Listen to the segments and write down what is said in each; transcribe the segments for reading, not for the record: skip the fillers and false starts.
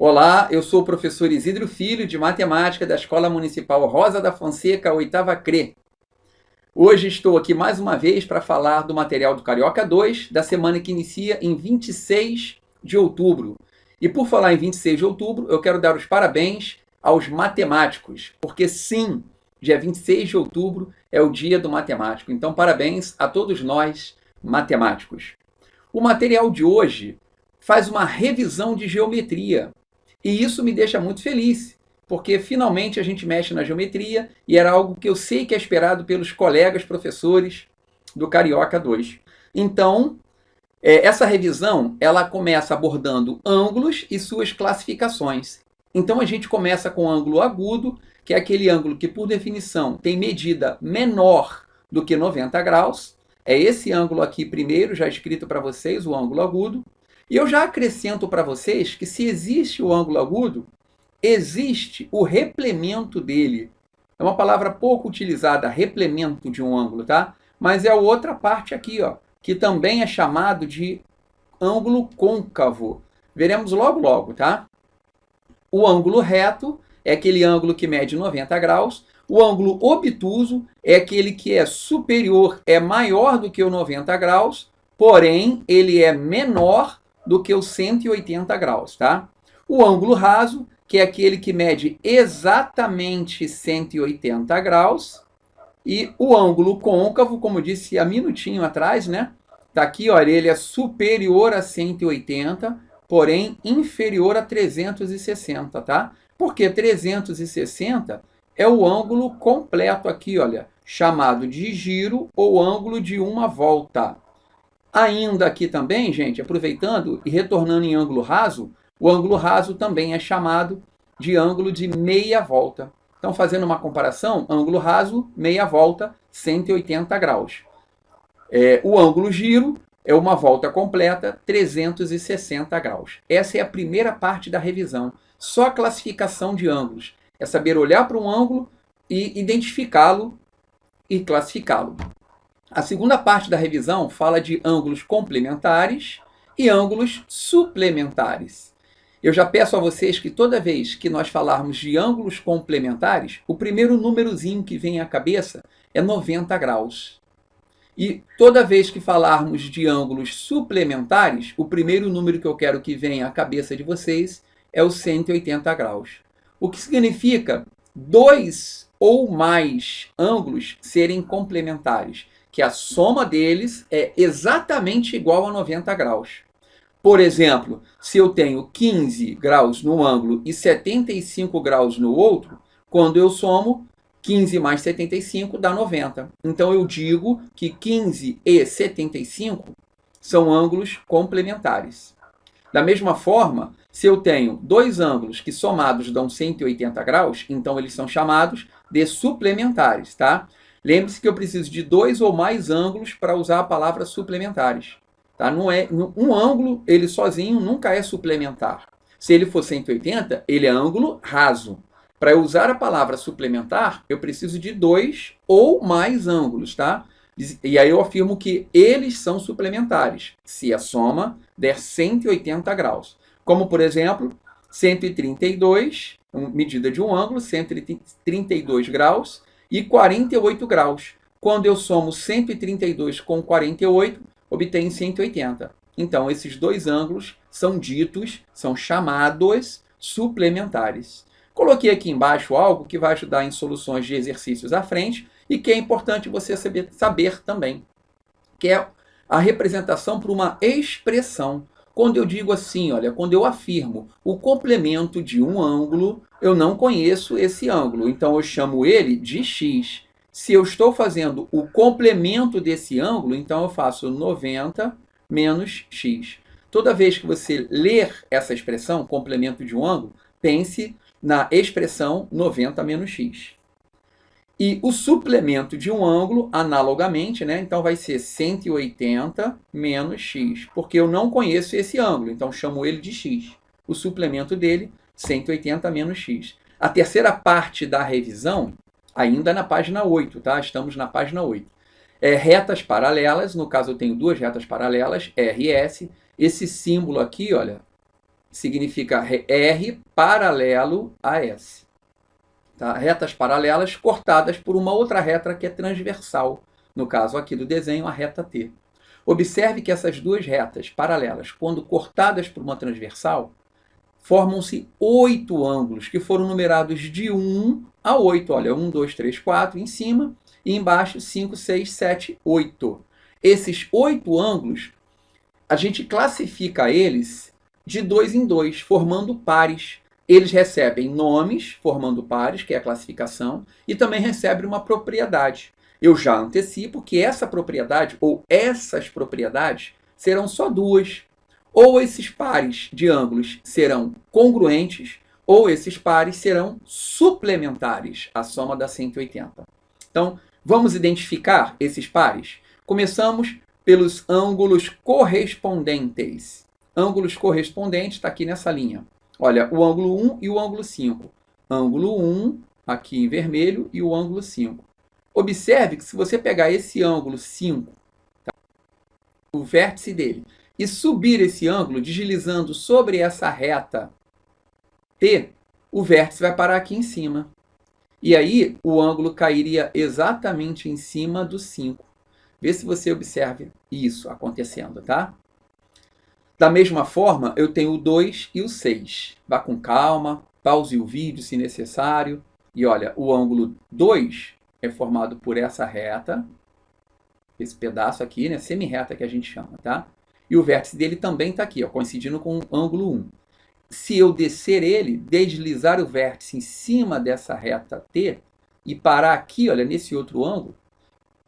Olá, eu sou o professor Isidro Filho, de Matemática da Escola Municipal Rosa da Fonseca, oitava CRE. Hoje estou aqui mais uma vez para falar do material do Carioca 2, da semana que inicia em 26 de outubro. E por falar em 26 de outubro, eu quero dar os parabéns aos matemáticos, porque sim, dia 26 de outubro é o dia do matemático. Então, parabéns a todos nós, matemáticos. O material de hoje faz uma revisão de geometria. E isso me deixa muito feliz, porque finalmente a gente mexe na geometria e era algo que eu sei que é esperado pelos colegas professores do Carioca 2. Então, essa revisão ela começa abordando ângulos e suas classificações. Então, a gente começa com o ângulo agudo, que é aquele ângulo que, por definição, tem medida menor do que 90 graus. É esse ângulo aqui primeiro, já escrito para vocês, o ângulo agudo. E eu já acrescento para vocês que se existe o ângulo agudo, existe o replemento dele. É uma palavra pouco utilizada, replemento de um ângulo, tá? Mas é a outra parte aqui, ó, que também é chamado de ângulo côncavo. Veremos logo logo, tá? O ângulo reto é aquele ângulo que mede 90 graus. O ângulo obtuso é aquele que é superior, é maior do que o 90 graus, porém ele é menor do que os 180 graus, tá? O ângulo raso, que é aquele que mede exatamente 180 graus, e o ângulo côncavo, como disse há minutinho atrás, né? Tá aqui, olha, ele é superior a 180, porém inferior a 360, tá? Porque 360 é o ângulo completo aqui, olha, chamado de giro ou ângulo de uma volta. Ainda aqui também, gente, aproveitando e retornando em ângulo raso, o ângulo raso também é chamado de ângulo de meia volta. Então, fazendo uma comparação, ângulo raso, meia volta, 180 graus. O ângulo giro é uma volta completa, 360 graus. Essa é a primeira parte da revisão. Só a classificação de ângulos. É saber olhar para um ângulo e identificá-lo e classificá-lo. A segunda parte da revisão fala de ângulos complementares e ângulos suplementares. Eu já peço a vocês que toda vez que nós falarmos de ângulos complementares, o primeiro númerozinho que vem à cabeça é 90 graus. E toda vez que falarmos de ângulos suplementares, o primeiro número que eu quero que venha à cabeça de vocês é o 180 graus. O que significa dois ou mais ângulos serem complementares, que a soma deles é exatamente igual a 90 graus. Por exemplo, se eu tenho 15 graus num ângulo e 75 graus no outro, quando eu somo, 15 mais 75 dá 90. Então, eu digo que 15 e 75 são ângulos complementares. Da mesma forma, se eu tenho dois ângulos que somados dão 180 graus, então eles são chamados de suplementares, tá? Lembre-se que eu preciso de dois ou mais ângulos para usar a palavra suplementares. Tá? Um ângulo, ele sozinho, nunca é suplementar. Se ele for 180, ele é ângulo raso. Para eu usar a palavra suplementar, eu preciso de dois ou mais ângulos. Tá? E aí eu afirmo que eles são suplementares, se a soma der 180 graus. Como, por exemplo, 132, medida de um ângulo, 132 graus, e 48 graus. Quando eu somo 132 com 48, obtenho 180. Então, esses dois ângulos são ditos, são chamados suplementares. Coloquei aqui embaixo algo que vai ajudar em soluções de exercícios à frente e que é importante você saber também, que é a representação por uma expressão. Quando eu digo assim, olha, quando eu afirmo o complemento de um ângulo, eu não conheço esse ângulo, então eu chamo ele de x. Se eu estou fazendo o complemento desse ângulo, então eu faço 90 menos x. Toda vez que você ler essa expressão, complemento de um ângulo, pense na expressão 90 menos x. E o suplemento de um ângulo, analogamente, né? Então vai ser 180 menos x, porque eu não conheço esse ângulo, então chamo ele de x. O suplemento dele, 180 menos x. A terceira parte da revisão, ainda na página 8, tá? Estamos na página 8. Retas paralelas, no caso eu tenho duas retas paralelas, R e S. Esse símbolo aqui, olha, significa R paralelo a S. Tá? Retas paralelas cortadas por uma outra reta que é transversal. No caso aqui do desenho, a reta T. Observe que essas duas retas paralelas, quando cortadas por uma transversal, formam-se 8 ângulos, que foram numerados de 1 a 8. Olha, 1, 2, 3, 4 em cima, e embaixo 5, 6, 7, 8. Esses 8 ângulos, a gente classifica eles de 2 em 2, formando pares. Eles recebem nomes, formando pares, que é a classificação, e também recebem uma propriedade. Eu já antecipo que essa propriedade, ou essas propriedades, serão só duas. Ou esses pares de ângulos serão congruentes, ou esses pares serão suplementares, a soma dá 180. Então, vamos identificar esses pares? Começamos pelos ângulos correspondentes. Ângulos correspondentes está aqui nessa linha. Olha, o ângulo 1 e o ângulo 5. Ângulo 1, aqui em vermelho, e o ângulo 5. Observe que se você pegar esse ângulo 5, tá, o vértice dele, e subir esse ângulo deslizando sobre essa reta T, o vértice vai parar aqui em cima. E aí o ângulo cairia exatamente em cima do 5. Vê se você observa isso acontecendo, tá? Da mesma forma, eu tenho o 2 e o 6. Vá com calma, pause o vídeo se necessário. E olha, o ângulo 2 é formado por essa reta, esse pedaço aqui, né, semi-reta que a gente chama, tá? E o vértice dele também está aqui, ó, coincidindo com o ângulo 1. Se eu descer ele, deslizar o vértice em cima dessa reta T e parar aqui, olha, nesse outro ângulo,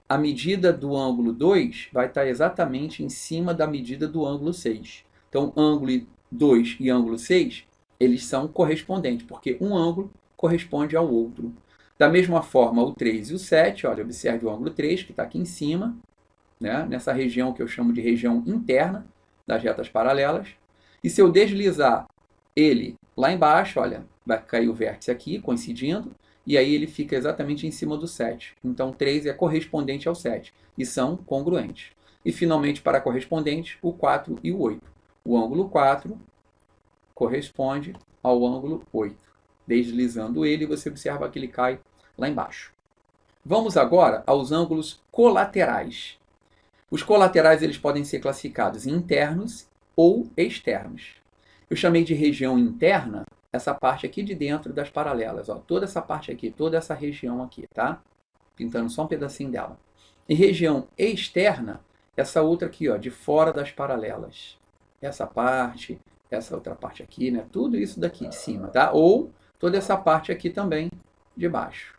a medida do ângulo 2 vai estar exatamente em cima da medida do ângulo 6. Então, ângulo 2 e ângulo 6, eles são correspondentes, porque um ângulo corresponde ao outro. Da mesma forma, o 3 e o 7, olha, observe o ângulo 3, que está aqui em cima, né, nessa região que eu chamo de região interna das retas paralelas. E se eu deslizar ele lá embaixo, olha, vai cair o vértice aqui, coincidindo, e aí ele fica exatamente em cima do 7. Então, 3 é correspondente ao 7, e são congruentes. E, finalmente, para correspondentes, o 4 e o 8. O ângulo 4 corresponde ao ângulo 8. Deslizando ele, você observa que ele cai lá embaixo. Vamos agora aos ângulos colaterais. Os colaterais eles podem ser classificados em internos ou externos. Eu chamei de região interna essa parte aqui de dentro das paralelas, ó, toda essa parte aqui, toda essa região aqui, tá? Pintando só um pedacinho dela. E região externa, essa outra aqui, ó, de fora das paralelas. Essa parte, essa outra parte aqui, né? Tudo isso daqui de cima, tá? Ou toda essa parte aqui também de baixo,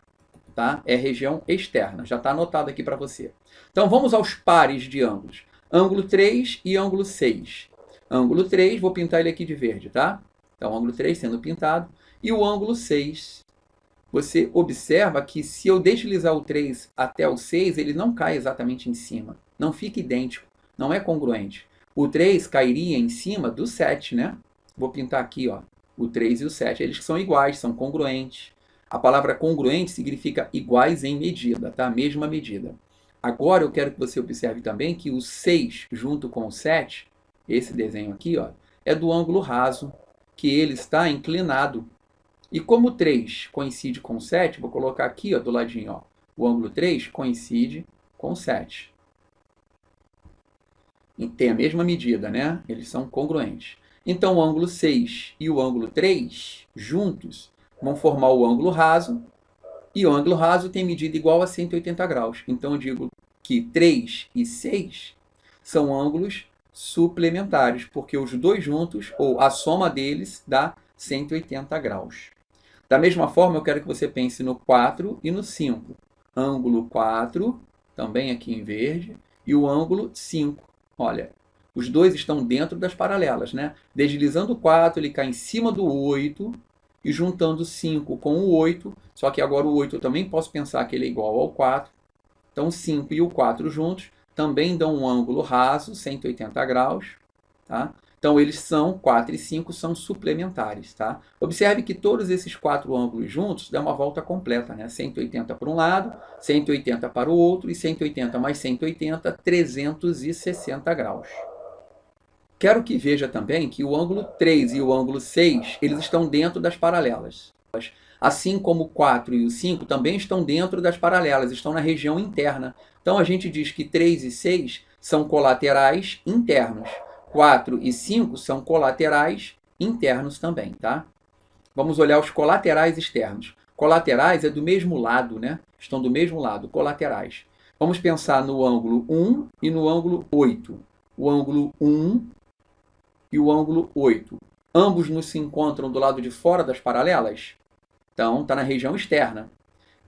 tá? É região externa, já está anotado aqui para você. Então, vamos aos pares de ângulos. Ângulo 3 e ângulo 6. Ângulo 3, vou pintar ele aqui de verde, tá? Então, ângulo 3 sendo pintado. E o ângulo 6. Você observa que se eu deslizar o 3 até o 6, ele não cai exatamente em cima. Não fica idêntico. Não é congruente. O 3 cairia em cima do 7, né? Vou pintar aqui, ó, o 3 e o 7. Eles são iguais, são congruentes. A palavra congruente significa iguais em medida, tá? Mesma medida. Agora eu quero que você observe também que o 6 junto com o 7, esse desenho aqui, ó, é do ângulo raso, que ele está inclinado. E como o 3 coincide com o 7, vou colocar aqui, ó, do ladinho, ó, o ângulo 3 coincide com o 7. E tem a mesma medida, né? Eles são congruentes. Então, o ângulo 6 e o ângulo 3, juntos, vão formar o ângulo raso, e o ângulo raso tem medida igual a 180 graus. Então, eu digo que 3 e 6 são ângulos suplementares, porque os dois juntos, ou a soma deles, dá 180 graus. Da mesma forma, eu quero que você pense no 4 e no 5. Ângulo 4, também aqui em verde, e o ângulo 5. Olha, os dois estão dentro das paralelas, né? Deslizando o 4, ele cai em cima do 8, e juntando 5 com o 8, só que agora o 8 eu também posso pensar que ele é igual ao 4. Então, 5 e o 4 juntos também dão um ângulo raso, 180 graus, tá? Então, eles são, 4 e 5 são suplementares, tá? Observe que todos esses 4 ângulos juntos dão uma volta completa, né? 180 para um lado, 180 para o outro, e 180 mais 180, 360 graus. Quero que veja também que o ângulo 3 e o ângulo 6, eles estão dentro das paralelas. Assim como o 4 e o 5 também estão dentro das paralelas, estão na região interna. Então a gente diz que 3 e 6 são colaterais internos. 4 e 5 são colaterais internos também, tá? Vamos olhar os colaterais externos. Colaterais é do mesmo lado, né? Estão do mesmo lado, colaterais. Vamos pensar no ângulo 1 e no ângulo 8. O ângulo 1 e o ângulo 8. Ambos nos se encontram do lado de fora das paralelas? Então, está na região externa.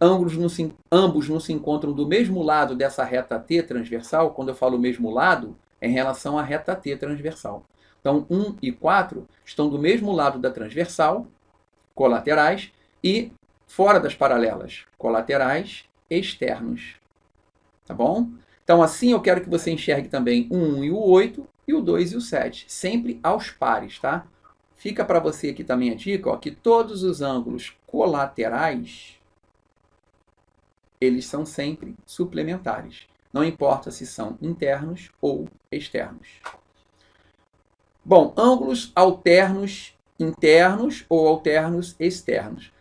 Ambos não se encontram do mesmo lado dessa reta T transversal. Quando eu falo mesmo lado, é em relação à reta T transversal. Então, 1 e 4 estão do mesmo lado da transversal, colaterais, e fora das paralelas, colaterais externos. Tá bom? Então, assim eu quero que você enxergue também o 1 e o 8, e o 2 e o 7, sempre aos pares, tá? Fica para você aqui também a dica, ó, que todos os ângulos colaterais, eles são sempre suplementares. Não importa se são internos ou externos. Bom, ângulos alternos internos ou alternos externos.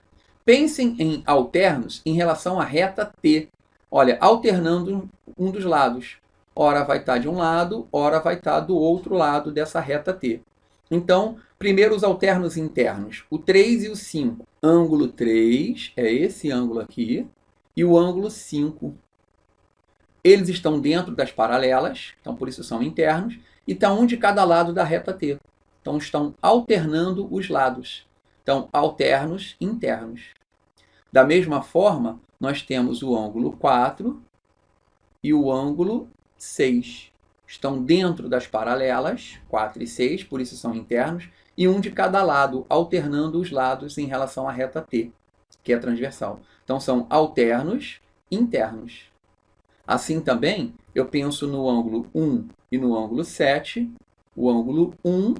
Pensem em alternos em relação à reta T. Olha, alternando um dos lados. Ora vai estar de um lado, ora vai estar do outro lado dessa reta T. Então, primeiro os alternos internos, o 3 e o 5. Ângulo 3 é esse ângulo aqui, e o ângulo 5. Eles estão dentro das paralelas, então por isso são internos, e está um de cada lado da reta T. Então estão alternando os lados. Então, alternos internos. Da mesma forma, nós temos o ângulo 4 e o ângulo 6. Estão dentro das paralelas, 4 e 6, por isso são internos, e um de cada lado, alternando os lados em relação à reta T, que é transversal. Então, são alternos internos. Assim também, eu penso no ângulo 1 e no ângulo 7, o ângulo 1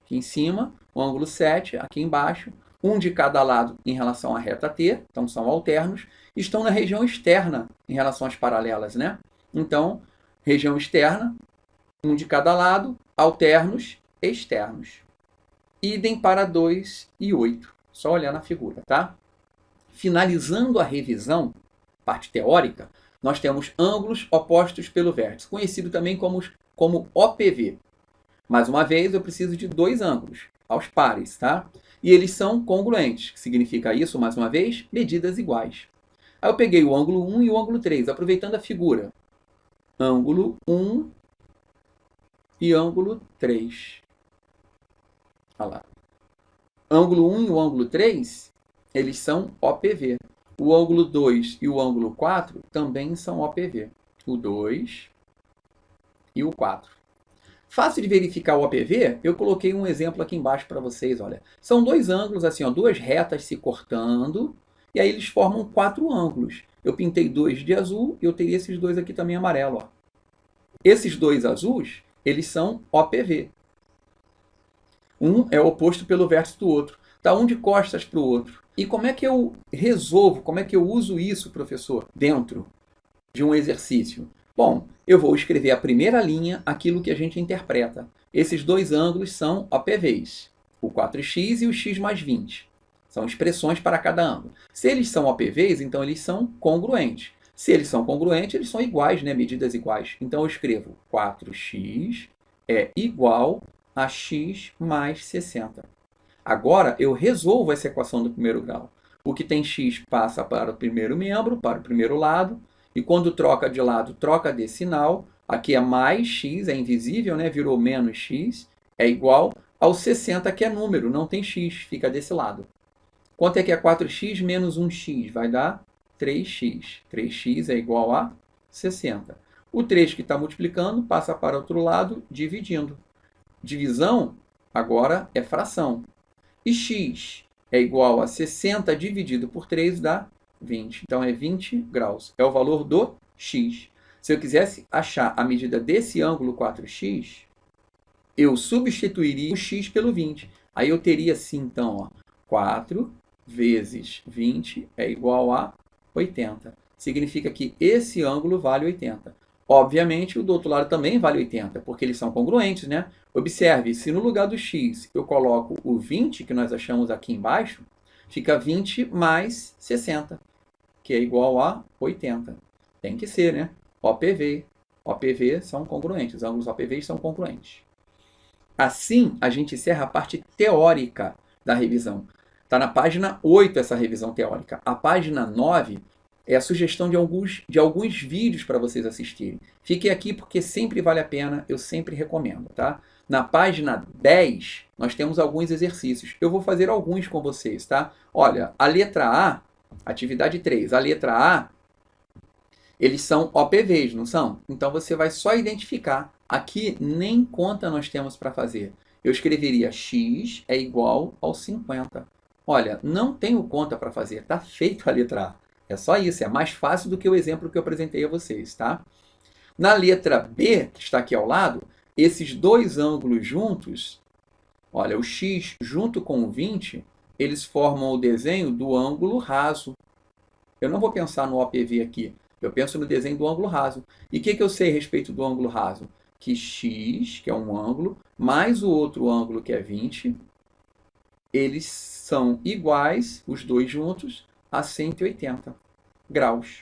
aqui em cima, o ângulo 7 aqui embaixo, um de cada lado em relação à reta T, então são alternos, estão na região externa em relação às paralelas, né? Então, região externa, um de cada lado, alternos externos. Idem para 2 e 8. Só olhar na figura, tá? Finalizando a revisão, parte teórica, nós temos ângulos opostos pelo vértice, conhecido também como OPV. Mais uma vez, eu preciso de dois ângulos, aos pares, tá? E eles são congruentes, que significa isso, mais uma vez, medidas iguais. Aí eu peguei o ângulo 1 e o ângulo 3, aproveitando a figura. Ângulo 1 e ângulo 3. Olha lá. Ângulo 1 e o ângulo 3, eles são OPV. O ângulo 2 e o ângulo 4 também são OPV. O 2 e o 4. Fácil de verificar o OPV, eu coloquei um exemplo aqui embaixo para vocês. Olha. São dois ângulos, assim, ó, duas retas se cortando, e aí eles formam 4 ângulos. Eu pintei 2 de azul e eu teria esses dois aqui também amarelo. Ó. Esses dois azuis, eles são OPV. Um é oposto pelo vértice do outro. Está um de costas para o outro. E como é que eu resolvo, como é que eu uso isso, professor, dentro de um exercício? Bom, eu vou escrever a primeira linha, aquilo que a gente interpreta. Esses dois ângulos são OPVs, o 4x e o x mais 20. São expressões para cada ângulo. Se eles são OPVs, então eles são congruentes. Se eles são congruentes, eles são iguais, né? Medidas iguais. Então eu escrevo 4x é igual a x mais 60. Agora eu resolvo essa equação do primeiro grau. O que tem x passa para o primeiro membro, para o primeiro lado, e quando troca de lado, troca de sinal. Aqui é mais x, é invisível, né? Virou menos x, é igual ao 60, que é número, não tem x, fica desse lado. Quanto é que é 4x menos 1x? Vai dar 3x. 3x é igual a 60. O 3 que está multiplicando passa para o outro lado, dividindo. Divisão agora é fração. E x é igual a 60 dividido por 3 dá 20. Então, é 20 graus. É o valor do x. Se eu quisesse achar a medida desse ângulo 4x, eu substituiria o x pelo 20. Aí eu teria assim, então, ó, 4 vezes 20 é igual a 80. Significa que esse ângulo vale 80. Obviamente, o do outro lado também vale 80, porque eles são congruentes, né? Observe, se no lugar do x eu coloco o 20, que nós achamos aqui embaixo, fica 20 mais 60, que é igual a 80. Tem que ser, né? OPV. OPV são congruentes, os ângulos OPV são congruentes. Assim, a gente encerra a parte teórica da revisão. Está na página 8 essa revisão teórica. A página 9 é a sugestão de alguns vídeos para vocês assistirem. Fiquem aqui porque sempre vale a pena, eu sempre recomendo, tá? Na página 10, nós temos alguns exercícios. Eu vou fazer alguns com vocês, tá? Olha, a letra A, atividade 3, a letra A, eles são OPVs, não são? Então você vai só identificar. Aqui nem conta nós temos para fazer. Eu escreveria x é igual ao 50. Olha, não tenho conta para fazer, está feito a letra A. É só isso, é mais fácil do que o exemplo que eu apresentei a vocês, tá? Na letra B, que está aqui ao lado, esses dois ângulos juntos, olha, o x junto com o 20, eles formam o desenho do ângulo raso. Eu não vou pensar no OPV aqui, eu penso no desenho do ângulo raso. E o que eu sei a respeito do ângulo raso? Que x, que é um ângulo, mais o outro ângulo, que é 20, eles são iguais, os dois juntos, a 180 graus.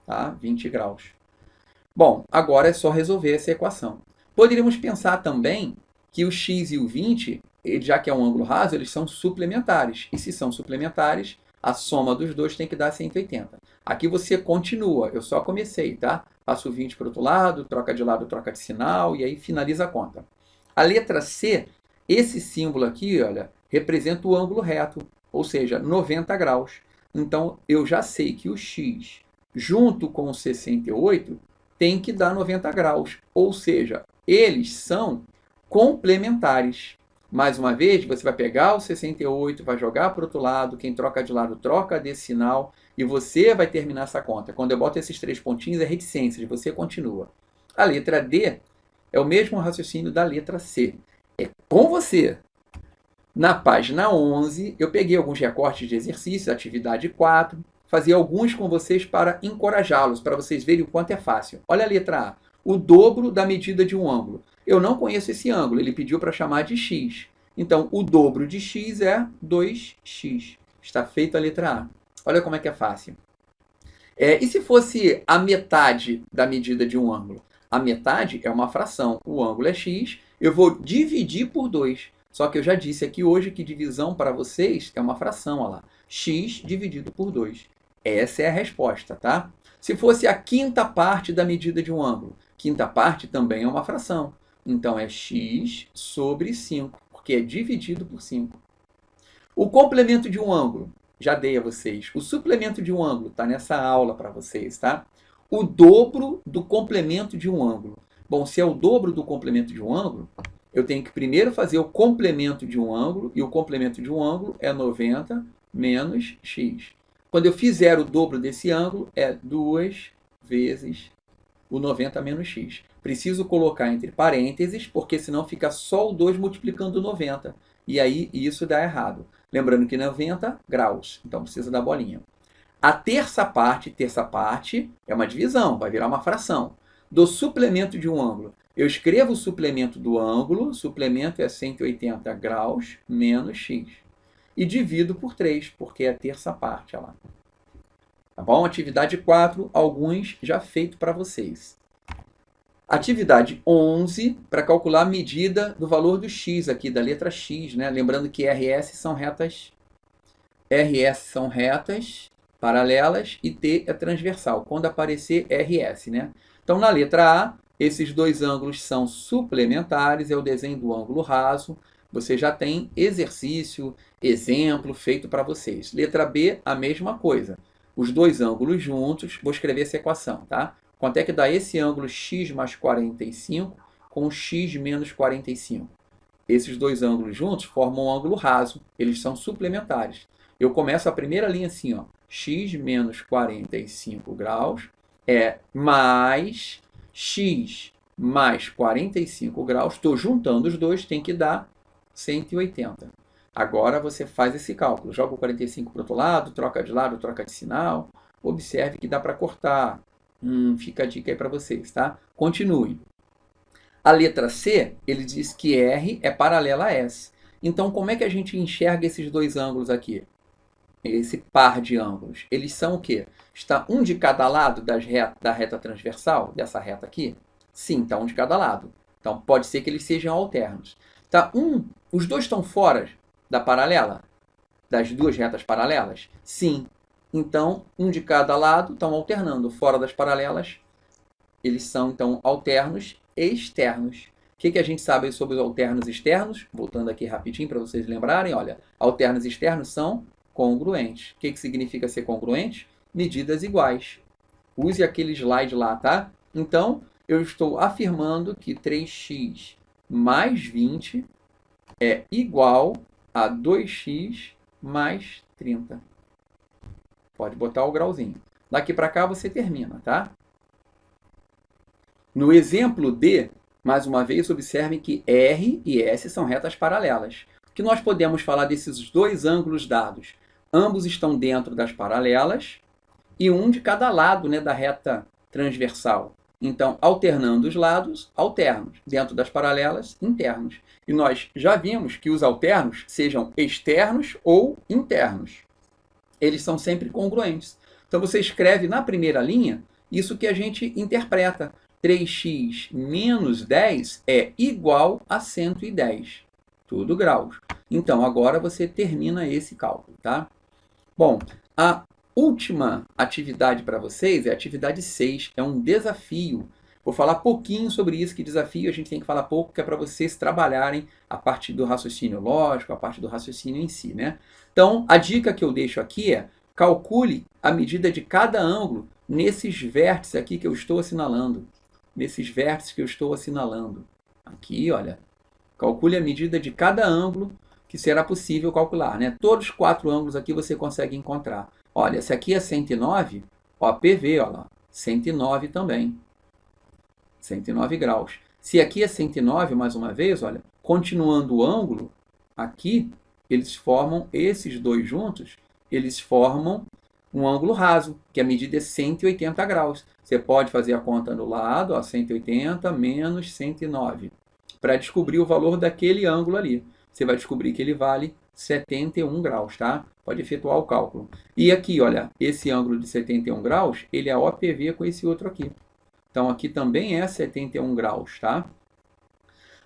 Tá? 20 graus. Bom, agora é só resolver essa equação. Poderíamos pensar também que o x e o 20, já que é um ângulo raso, eles são suplementares. E se são suplementares, a soma dos dois tem que dar 180. Aqui você continua, eu só comecei, tá? Passo o 20 para o outro lado, troca de sinal e aí finaliza a conta. A letra C, esse símbolo aqui, olha, representa o ângulo reto, ou seja, 90 graus. Então, eu já sei que o x junto com o 68 tem que dar 90 graus, ou seja, eles são complementares. Mais uma vez, você vai pegar o 68, vai jogar para o outro lado, quem troca de lado troca desse sinal, e você vai terminar essa conta. Quando eu boto esses três pontinhos, é reticências, você continua. A letra D é o mesmo raciocínio da letra C. É com você. Na página 11, eu peguei alguns recortes de exercícios, atividade 4, fazia alguns com vocês para encorajá-los, para vocês verem o quanto é fácil. Olha a letra A, o dobro da medida de um ângulo. Eu não conheço esse ângulo, ele pediu para chamar de x. Então, o dobro de x é 2x. Está feito a letra A. Olha como é que é fácil. E se fosse a metade da medida de um ângulo? A metade é uma fração. O ângulo é x, eu vou dividir por 2. Só que eu já disse aqui hoje que divisão para vocês é uma fração, olha lá. X dividido por 2. Essa é a resposta, tá? Se fosse a quinta parte da medida de um ângulo, quinta parte também é uma fração. Então, é x sobre 5, porque é dividido por 5. O complemento de um ângulo, já dei a vocês. O suplemento de um ângulo está nessa aula para vocês, tá? O dobro do complemento de um ângulo. Bom, se é o dobro do complemento de um ângulo, eu tenho que primeiro fazer o complemento de um ângulo, e o complemento de um ângulo é 90 menos x. Quando eu fizer o dobro desse ângulo, é 2 vezes o 90 menos x. Preciso colocar entre parênteses, porque senão fica só o 2 multiplicando 90. E aí isso dá errado. Lembrando que 90 graus, então precisa da bolinha. A terça parte é uma divisão, vai virar uma fração. Do suplemento de um ângulo, eu escrevo o suplemento do ângulo, suplemento é 180 graus menos x. E divido por 3, porque é a terça parte. Olha lá. Tá bom? Atividade 4, alguns já feito para vocês. Atividade 11, para calcular a medida do valor do x aqui, da letra x, né? Lembrando que RS são retas paralelas e T é transversal, quando aparecer RS, né? Então, na letra A, esses dois ângulos são suplementares, é o desenho do ângulo raso. Você já tem exercício, exemplo feito para vocês. Letra B, a mesma coisa. Os dois ângulos juntos, vou escrever essa equação, tá? Quanto é que dá esse ângulo x mais 45 com x menos 45? Esses dois ângulos juntos formam um ângulo raso, eles são suplementares. Eu começo a primeira linha assim, ó, x menos 45 graus é mais x mais 45 graus. Estou juntando os dois, tem que dar 180. Agora você faz esse cálculo. Joga o 45 para o outro lado, troca de sinal. Observe que dá para cortar. Fica a dica aí para vocês, tá? Continue. A letra C, ele diz que R é paralela a S. Então, como é que a gente enxerga esses dois ângulos aqui? Esse par de ângulos. Eles são o quê? Está um de cada lado da reta transversal, dessa reta aqui? Sim, está um de cada lado. Então, pode ser que eles sejam alternos. Tá os dois estão fora da paralela? Das duas retas paralelas? Sim. Então, um de cada lado estão alternando. Fora das paralelas, eles são, então, alternos externos. O que a gente sabe sobre os alternos externos? Voltando aqui rapidinho para vocês lembrarem, olha, alternos externos são congruentes. O que significa ser congruente? Medidas iguais. Use aquele slide lá, tá? Então, eu estou afirmando que 3x mais 20 é igual a 2x mais 30. Pode botar o grauzinho. Daqui para cá você termina, tá? No exemplo D, mais uma vez, observe que R e S são retas paralelas. O que nós podemos falar desses dois ângulos dados? Ambos estão dentro das paralelas e um de cada lado, né, da reta transversal. Então, alternando os lados, alternos. Dentro das paralelas, internos. E nós já vimos que os alternos, sejam externos ou internos, eles são sempre congruentes. Então, você escreve na primeira linha isso que a gente interpreta. 3x menos 10 é igual a 110. Tudo graus. Então, agora você termina esse cálculo, tá? Bom, a última atividade para vocês é a atividade 6. É um desafio. Vou falar pouquinho sobre isso, que desafio a gente tem que falar pouco, que é para vocês trabalharem a parte do raciocínio lógico, a parte do raciocínio em si, né? Então, a dica que eu deixo aqui é calcule a medida de cada ângulo nesses vértices aqui que eu estou assinalando. Nesses vértices que eu estou assinalando. Aqui, olha, calcule a medida de cada ângulo que será possível calcular, né? Todos os 4 ângulos aqui você consegue encontrar. Olha, esse aqui é 109, ó, PV, olha lá, 109 também. 109 graus. Se aqui é 109, mais uma vez, olha, continuando o ângulo, aqui, eles formam, esses dois juntos, eles formam um ângulo raso, que a medida é 180 graus. Você pode fazer a conta no lado, ó, 180 menos 109, para descobrir o valor daquele ângulo ali. Você vai descobrir que ele vale 71 graus, tá? Pode efetuar o cálculo. E aqui, olha, esse ângulo de 71 graus, ele é OPV com esse outro aqui. Então, aqui também é 71 graus, tá?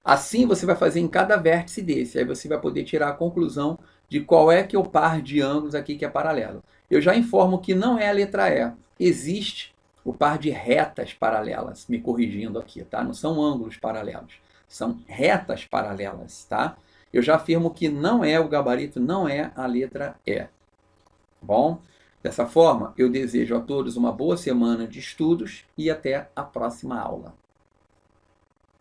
Assim, você vai fazer em cada vértice desse. Aí você vai poder tirar a conclusão de qual é que é o par de ângulos aqui que é paralelo. Eu já informo que não é a letra E. Existe o par de retas paralelas. Me corrigindo aqui, tá? Não são ângulos paralelos. São retas paralelas, tá? Eu já afirmo que não é o gabarito, não é a letra E. Bom? Dessa forma, eu desejo a todos uma boa semana de estudos e até a próxima aula.